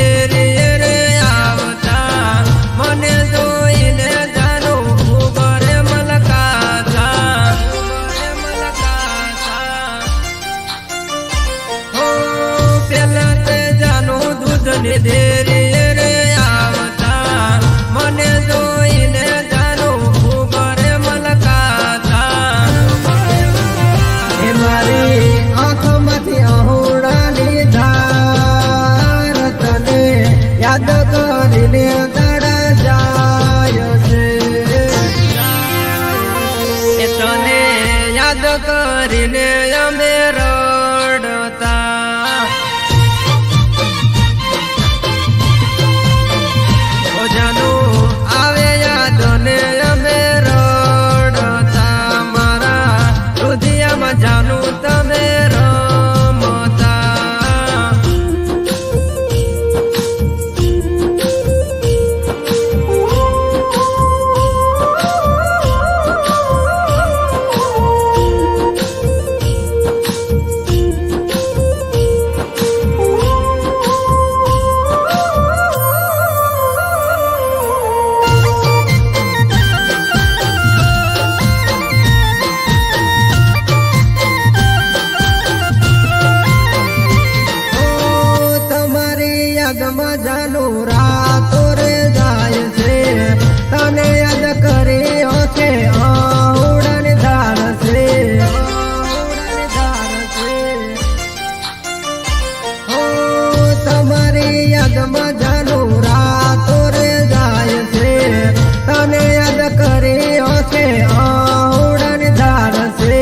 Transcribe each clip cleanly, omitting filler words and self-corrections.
ધેરી રે આવતા મને જોઈને જાનું ઉગરે મલકાતા હો પેલા તે જાનું દૂધની ધેરી રે આવતા મને જોઈને જાનું ઉગરે મલકાતા એ મારી આંખમાંથી આહુડાની ધાર તને યાદ કરીને દાડા જાય છે એ તને યાદ કરીને અમે રડતા ઓ જાનું આવે યાદ ને અમે રડતા મારા રુધિયામાં જાનું તમે રમતા યાદમાં જાનું રાતો રે જાય છે તને યાદ કરી ઓછે આહુડાની ધાર છે હો તમારી યાદમાં જાનું રાતો રે જાય છે તને યાદ કરી ઓછે આહુડાની ધાર છે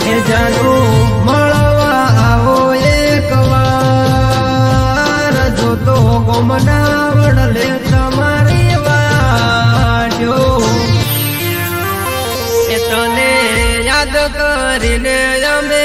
એ જાનું મળવા આવો એકવાર તો ગોમનાવડ લે તમારી વાજો એ તને યાદ કરીને અમે